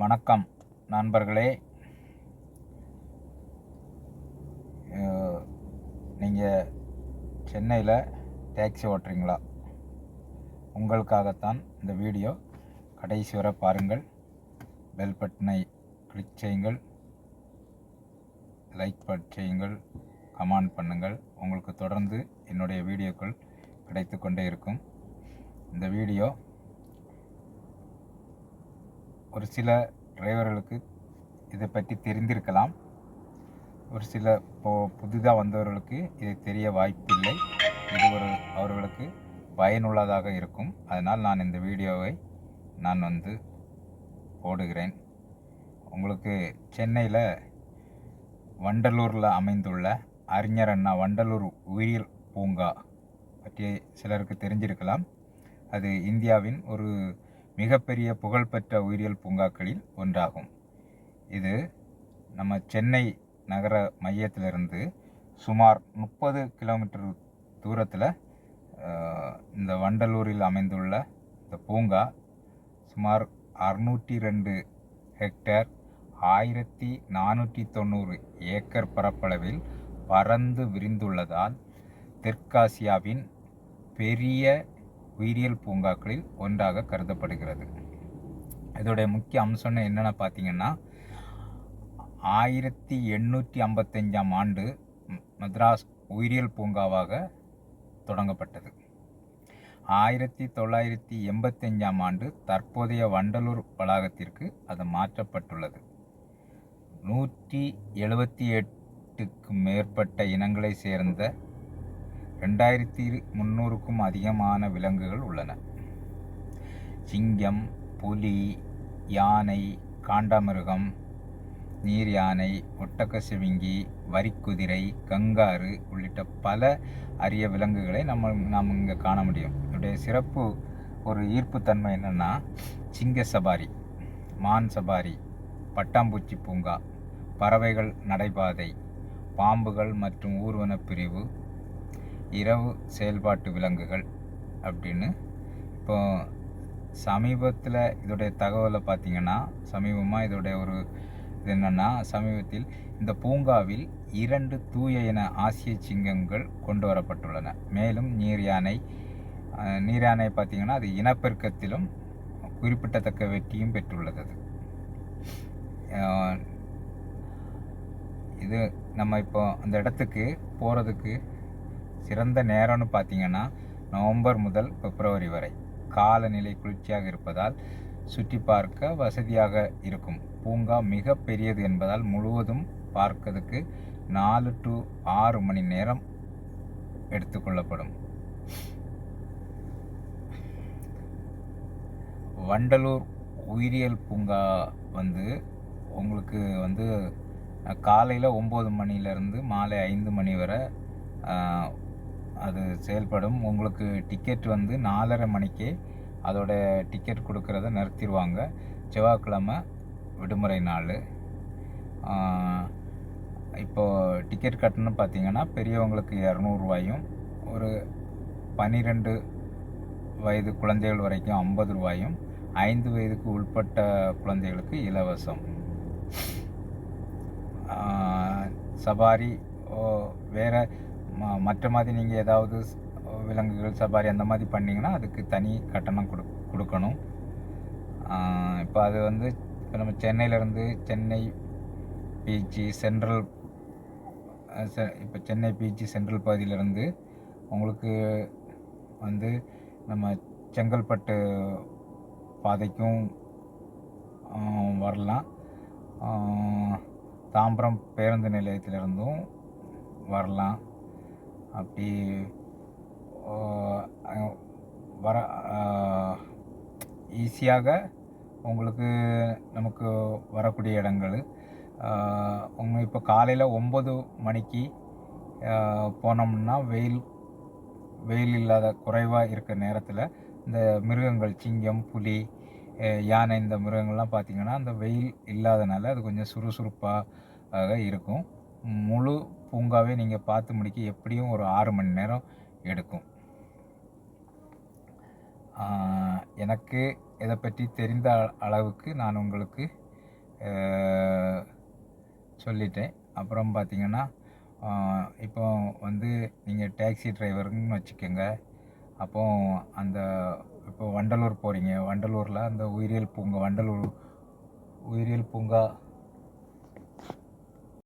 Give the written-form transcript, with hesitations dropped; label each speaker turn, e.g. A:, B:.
A: வணக்கம் நண்பர்களே. நீங்கள் சென்னையில் டாக்ஸி ஓட்டுறீங்களா? உங்களுக்காகத்தான் இந்த வீடியோ. கடைசி வரை பாருங்கள். பெல் பட்டனை கிளிக் செய்யுங்கள், லைக் செய்யுங்கள், கமெண்ட் பண்ணுங்கள். உங்களுக்கு தொடர்ந்து என்னுடைய வீடியோக்கள் கிடைத்து கொண்டே இருக்கும். இந்த வீடியோ ஒரு சில டிரைவர்களுக்கு இதை பற்றி தெரிந்திருக்கலாம். ஒரு சில புதிதாக வந்தவர்களுக்கு இது தெரிய வாய்ப்பில்லை. இது அவர்களுக்கு பயனுள்ளதாக இருக்கும். அதனால் நான் இந்த வீடியோவை போடுகிறேன். உங்களுக்கு சென்னையில் வண்டலூரில் அமைந்துள்ள அறிஞர் அண்ணா வண்டலூர் உயிரியல் பூங்கா பற்றி சிலருக்கு தெரிஞ்சிருக்கலாம். அது இந்தியாவின் ஒரு மிகப்பெரிய புகழ்பெற்ற உயிரியல் பூங்காக்களில் ஒன்றாகும். இது நம்ம சென்னை நகர மையத்திலிருந்து சுமார் 30 கிலோமீட்டர் தூரத்தில் இந்த வண்டலூரில் அமைந்துள்ள இந்த பூங்கா சுமார் 602 ஹெக்டேர் 1490 ஏக்கர் பரப்பளவில் பரந்து விரிந்துள்ளதால் தெற்காசியாவின் பெரிய உயிரியல் பூங்காக்களில் ஒன்றாக கருதப்படுகிறது. இதோடைய முக்கிய அம்சம் என்னென்னு பார்த்தீங்கன்னா, 1855ஆம் ஆண்டு மദ്രാஸ் உயிரியல் பூங்காவாக தொடங்கப்பட்டது. 1985ஆம் ஆண்டு தற்போதைய வண்டலூர் வளாகத்திற்கு அது மாற்றப்பட்டுள்ளது. 178க்கும் மேற்பட்ட இனங்களை சேர்ந்த 2300க்கும் அதிகமான விலங்குகள் உள்ளன. சிங்கம், புலி, யானை, காண்டாமிருகம், நீர் யானை, ஒட்டகச்சிவிங்கி, வரிக்குதிரை, கங்காரு உள்ளிட்ட பல அரிய விலங்குகளை நாம் இங்கே காண முடியும். இதோடைய சிறப்பு ஒரு ஈர்ப்புத்தன்மை என்னென்னா, சிங்க சபாரி, மான் சபாரி, பட்டாம்பூச்சி பூங்கா, பறவைகள் நடைபாதை, பாம்புகள் மற்றும் ஊர்வன பிரிவு, இரவு செயல்பாட்டு விலங்குகள் அப்படின்னு. இப்போ சமீபத்தில் இதோடைய தகவலை பார்த்திங்கன்னா, சமீபமாக இதோடைய ஒரு இது என்னென்னா, சமீபத்தில் இந்த பூங்காவில் 2 தூய இன ஆசிய சிங்கங்கள் கொண்டு வரப்பட்டுள்ளன. மேலும் நீர் யானை பார்த்திங்கன்னா, அது இனப்பெருக்கத்திலும் குறிப்பிடத்தக்க வெற்றியும் பெற்றுள்ளது. இது நம்ம இப்போ அந்த இடத்துக்கு போகிறதுக்கு சிறந்த நேரம்னு பார்த்தீங்கன்னா, நவம்பர் முதல் பிப்ரவரி வரை காலநிலை குளிர்ச்சியாக இருப்பதால் சுற்றி பார்க்க வசதியாக இருக்கும். பூங்கா மிக பெரியது என்பதால் முழுவதும் பார்க்கிறதுக்கு 4 to 6 மணி நேரம் எடுத்துக்கொள்ளப்படும். வண்டலூர் உயிரியல் பூங்கா உங்களுக்கு காலையில் 9 மணிலேருந்து மாலை 5 மணி வரை அது செயல்படும். உங்களுக்கு டிக்கெட் 4:30 மணிக்கே அதோட டிக்கெட் கொடுக்கறத நிறுத்திடுவாங்க. செவ்வாய்க்கிழமை விடுமுறை நாள். இப்போது டிக்கெட் கட்டணம் பார்த்திங்கன்னா, பெரியவங்களுக்கு 200 ரூபாயும், ஒரு 12 வயது குழந்தைகள் வரைக்கும் 50 ரூபாயும், 5 வயதுக்கு உட்பட்ட குழந்தைகளுக்கு இலவசம். சபாரி வேறு மற்ற மாதிரி நீங்கள் ஏதாவது விலங்குகள் சபாரி அந்த மாதிரி பண்ணிங்கன்னா அதுக்கு தனி கட்டணம் கொடுக்கணும். இப்போ அது இப்போ நம்ம சென்னையிலேருந்து சென்னை பிஜி சென்ட்ரல் இப்போ சென்னை பிஜி சென்ட்ரல் பகுதியிலேருந்து உங்களுக்கு நம்ம செங்கல்பட்டு பாதைக்கும் வரலாம். தாம்பரம் பேருந்து நிலையத்திலிருந்தும் வரலாம். அப்படி ஈஸியாக நமக்கு வரக்கூடிய இடங்கள். இப்போ காலையில் 9 மணிக்கு போனோம்னா வெயில் இல்லாத குறைவாக இருக்கிற நேரத்தில் இந்த மிருகங்கள் சிங்கம், புலி, யானை இந்த மிருகங்கள்லாம் பார்த்திங்கன்னா அந்த வெயில் இல்லாதனால அது கொஞ்சம் சுறுசுறுப்பாக இருக்கும். முழு பூங்காவே நீங்கள் பார்த்து முடிக்க எப்படியும் ஒரு 6 மணி நேரம் எடுக்கும். எனக்கு இதை பற்றி தெரிந்த அளவுக்கு நான் உங்களுக்கு சொல்லிட்டேன். அப்புறம் பார்த்தீங்கன்னா, இப்போ வந்து நீங்கள் டாக்ஸி டிரைவருன்னு வச்சுக்கோங்க. அப்போ அந்த இப்போ வண்டலூர் போகிறீங்க. வண்டலூரில் அந்த உயிரியல் பூங்கா